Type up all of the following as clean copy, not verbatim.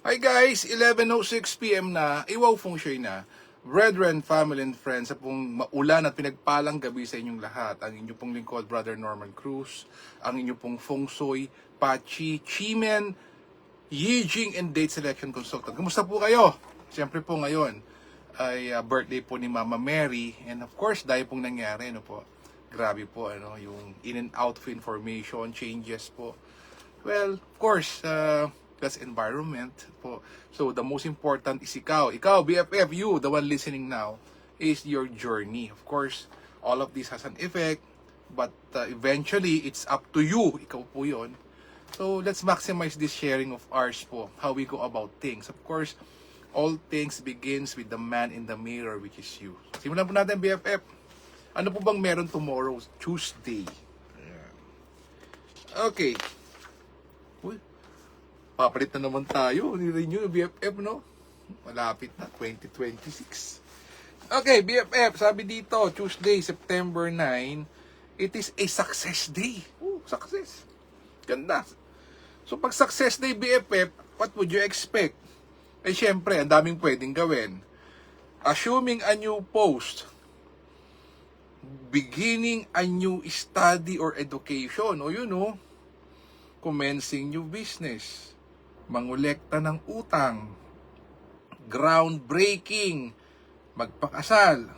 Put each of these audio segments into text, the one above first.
Hi guys, 11:06 PM na, Iwaw Feng Shui na. Brethren, family and friends, sa pong maulan at pinagpalang gabi sa inyong lahat. Ang inyong pong lingkod, Brother Norman Cruz. Ang inyong pong Feng Shui, Pachi, Chimen, Yijing and Date Selection Consultant. Kumusta po kayo? Siyempre po ngayon ay birthday po ni Mama Mary. And of course, dahil pong nangyari, ano po, grabe po, yung in and out of information, changes po. Well, of course, that's environment po. So, the most important is ikaw, BFF, you, the one listening now, is your journey. Of course, all of this has an effect, but eventually, it's up to you. Ikaw po yun. So, let's maximize this sharing of ours po, how we go about things. Of course, all things begins with the man in the mirror, which is you. Simulan po natin, BFF. Ano po bang meron tomorrow? Tuesday. Ayan. Okay. Uy, papalit na naman tayo. Ni-renew yung BFF, no? Malapit na, 2026. Okay, BFF, sabi dito, Tuesday, September 9, it is a success day. Ooh, success. Ganda. So, pag success day, BFF, what would you expect? Eh, syempre, ang daming pwedeng gawin. Assuming a new post, beginning a new study or education, o commencing new business, mangolekta ng utang, groundbreaking, magpakasal,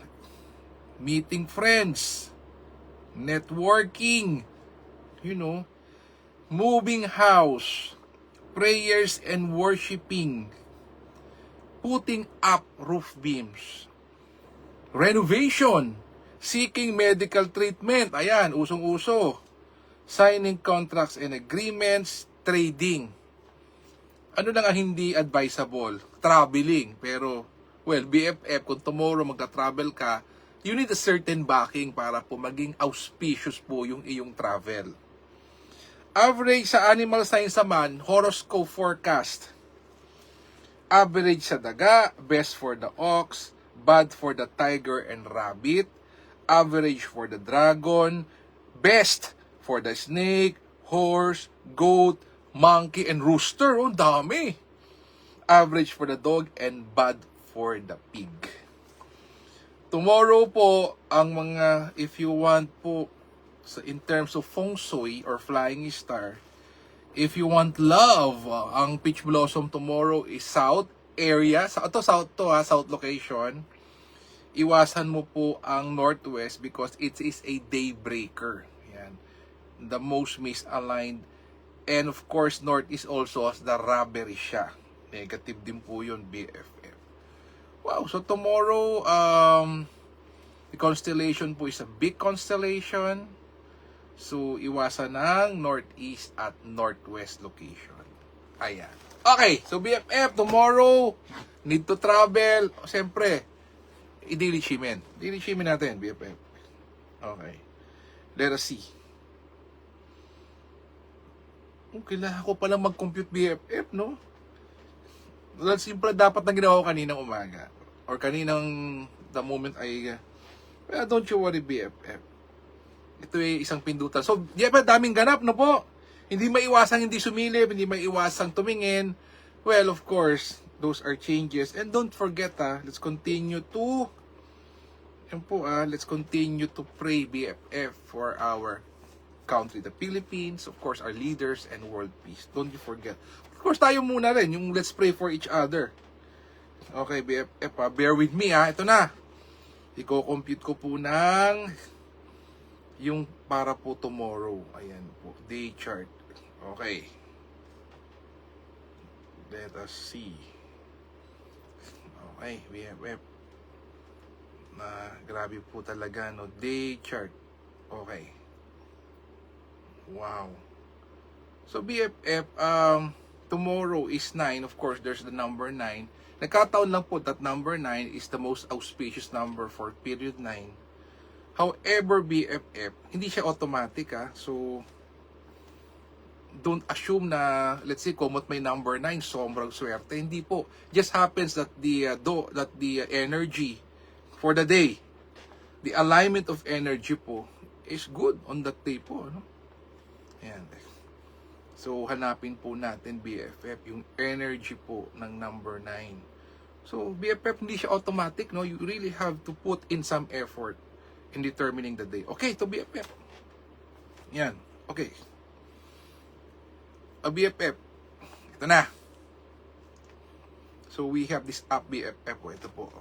meeting friends, networking, moving house, prayers and worshiping, putting up roof beams, renovation, seeking medical treatment, ayan, usong-uso, signing contracts and agreements, trading. Ano lang ang hindi advisable? Traveling. Pero, well, BFF, kung tomorrow magka-travel ka, you need a certain backing para po maging auspicious po yung iyong travel. Average sa animal signs naman, horoscope forecast. Average sa daga, best for the ox, bad for the tiger and rabbit. Average for the dragon, best for the snake, horse, goat, monkey, and rooster. Oh, dami. Average for the dog and bad for the pig. Tomorrow po, ang mga, if you want po, in terms of feng shui or flying star, if you want love, ang peach blossom tomorrow is south area. South location. Iwasan mo po ang northwest because it is a daybreaker. Yan. The most misaligned. And of course, north is also as the robbery siya. Negative din po yun, BFF. Wow, so tomorrow, the constellation po is a big constellation. So, iwasan ng northeast at northwest location. Ayan. Okay, so BFF, tomorrow, need to travel. Siyempre, i-daily shimen. Daily shimen natin, BFF. Okay. Let us see. Kailangan ko palang mag-compute, BFF, no? Dahil simple dapat na ginawa ko kaninang umaga. Or kaninang the moment ay... Well, don't you worry, BFF. Ito ay isang pindutan. So, BFF, daming ganap, no po? Hindi maiwasang hindi sumilip, hindi maiwasang tumingin. Well, of course, those are changes. And don't forget, let's continue to... let's continue to pray, BFF, for our country, the Philippines, of course, our leaders, and world peace. Don't you forget. Of course, tayo muna rin, yung let's pray for each other. Okay, BFF, bear with me, ito na. Iko-compute ko po ng yung para po tomorrow. Ayan po, day chart. Okay. Let us see. Okay, BFF. Grabe po talaga, no? Day chart. Okay. Wow. So BFF, tomorrow is 9. Of course, there's the number 9. Nagkataon lang po that number 9 is the most auspicious number for period 9. However, BFF, hindi siya automatic, So, don't assume na, let's say, kumot may number 9, sobrang swerte. Hindi po. Just happens that the energy for the day, the alignment of energy po, is good on that day po, Ayan. So, hanapin po natin BFF, yung energy po ng number 9. So, BFF hindi siya automatic, no? You really have to put in some effort in determining the day. Okay, to BFF. Yan. Okay. BFF. Ito na. So, we have this app BFF po. Ito po.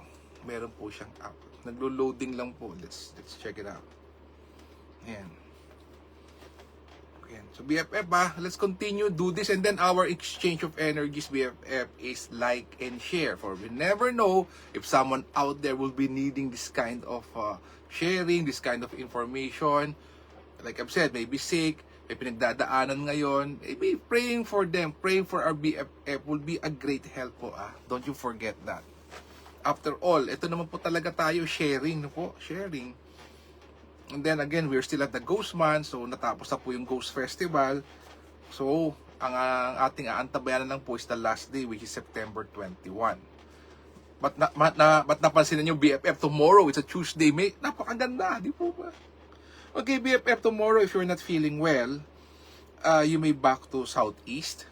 Meron po siyang app. Naglo-loading lang po. Let's check it out. Ayan. Ayan. So, BFF let's continue, do this, and then our exchange of energies, BFF, is like and share. For we never know if someone out there will be needing this kind of sharing, this kind of information. Like I've said, maybe sick, may pinagdadaanan ngayon, maybe praying for them, praying for our BFF will be a great help po. Don't you forget that. After all, ito naman po talaga tayo, sharing, no po, sharing. And then again, we're still at the Ghost Month, so natapos na po yung Ghost Festival. So, ang ating aantabayanan lang po is the last day, which is September 21. But napansin niyo BFF, tomorrow, it's a Tuesday, may napakaganda, di po ba? Okay, BFF, tomorrow, if you're not feeling well, you may back to Southeast.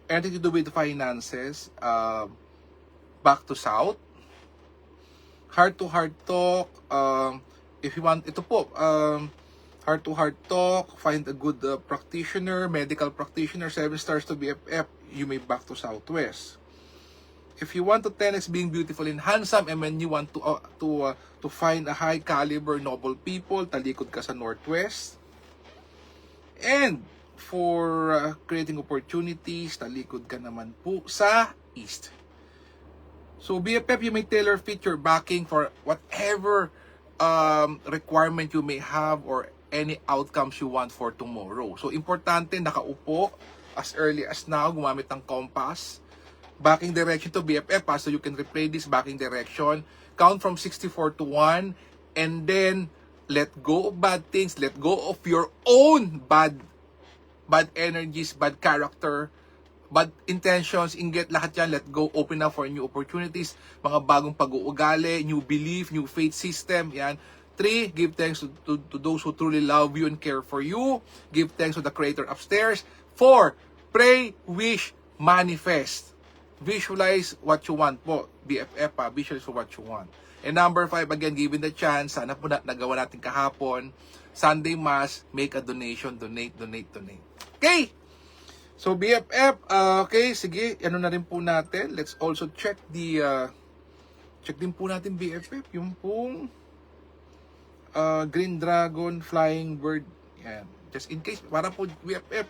Anything to do with finances, back to South. Heart-to-heart talk, if you want, ito po, heart-to-heart talk, find a good practitioner, medical practitioner, 7 stars to BFF, you may back to Southwest. If you want to 10x being beautiful and handsome, and when you want to find a high caliber noble people, talikod ka sa Northwest. And for creating opportunities, talikod ka naman po sa East. So BFF, you may tailor fit your backing for whatever requirement you may have or any outcomes you want for tomorrow. So importante, nakaupo as early as now, gumamit ng compass. Backing direction to BFF, so you can replay this backing direction. Count from 64 to 1, and then let go of bad things, let go of your own bad energies, bad character, bad intentions, inget, lahat yan, let go, open up for new opportunities, mga bagong pag-uugali, new belief, new faith system, yan. 3, give thanks to those who truly love you and care for you. Give thanks to the Creator upstairs. 4, pray, wish, manifest. Visualize what you want po, BFF visualize for what you want. And number 5, again, given the chance, sana po nagawa natin kahapon, Sunday Mass, make a donation, donate. Okay? So BFF, okay, sige, ano na rin po natin. Let's also check check din po natin BFF, yung pong Green Dragon, Flying Bird. Yan. Just in case, para po BFF,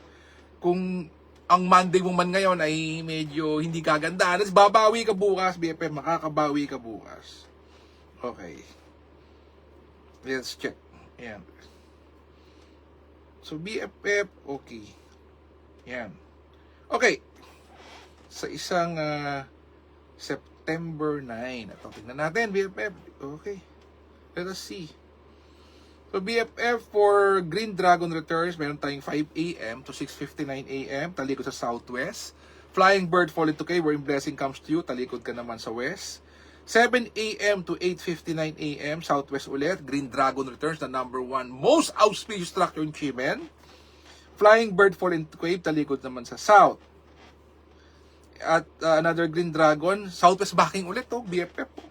kung ang Monday mo man ngayon ay medyo hindi kaganda, babawi ka bukas, BFF, makakabawi ka bukas. Okay. Let's check. Yan. So BFF, okay. Yan. Okay. Sa isang September 9. Ito, tingnan natin, BFF. Okay. Let us see. So BFF for Green Dragon returns, meron tayong 5 a.m. to 6:59 a.m. Talikod sa Southwest. Flying Bird fall into K, wherein blessing comes to you. Talikod ka naman sa West. 7 a.m. to 8:59 a.m. Southwest ulit. Green Dragon returns, the number 1 most auspicious structure in Chimen. Flying Bird fall into Cave, talikod naman sa South. At another Green Dragon, Southwest backing ulit to, BFF.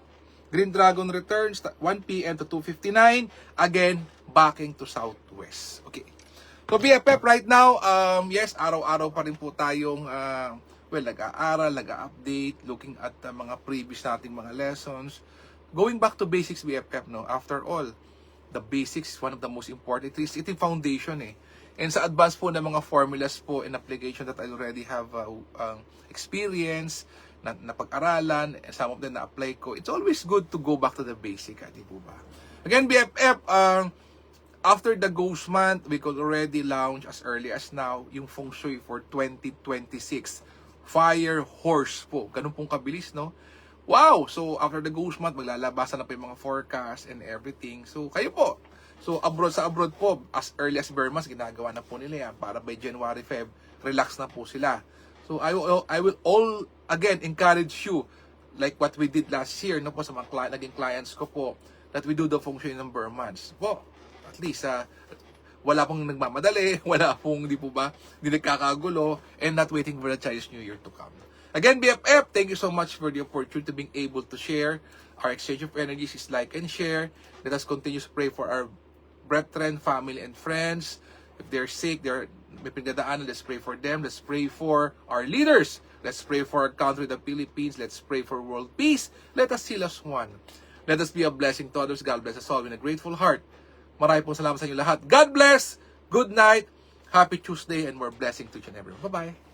Green Dragon returns 1 p.m. to 2:59. Again, backing to Southwest. Okay. So BFF right now, yes, araw-araw pa rin po tayong nag-aaral, nag-update, looking at mga previous nating mga lessons. Going back to basics, BFF, no? After all, the basics is one of the most important. Ito yung foundation eh. And sa advance po ng mga formulas po and application that I already have experience, na pag-aralan, some of them na-apply ko, it's always good to go back to the basic, di po ba? Again, BFF, after the Ghost Month, we could already launch as early as now yung Feng Shui for 2026. Fire Horse po. Ganun pong kabilis, no? Wow! So, after the Ghost Month, maglalabasan na po yung mga forecast and everything. So, kayo po. So, sa abroad po, as early as Burma, ginagawa na po nila yan. Para by January, Feb, relax na po sila. So, I will all, again, encourage you, like what we did last year, no po, sa mga naging clients ko po, that we do the Feng Shui number months. Po, at least, wala pong nagmamadali, wala pong, di po ba, di nagkakagulo, and not waiting for the Chinese New Year to come. Again, BFF, thank you so much for the opportunity to being able to share. Our exchange of energies is like and share. Let us continue to pray for our brethren, family, and friends. If they're sick, may pinagdadaanan, let's pray for them. Let's pray for our leaders. Let's pray for our country, the Philippines. Let's pray for world peace. Let us seal as one. Let us be a blessing to others. God bless us all with a grateful heart. Maraming pong salamat sa inyo lahat. God bless. Good night. Happy Tuesday and more blessing to each and everyone. Bye-bye.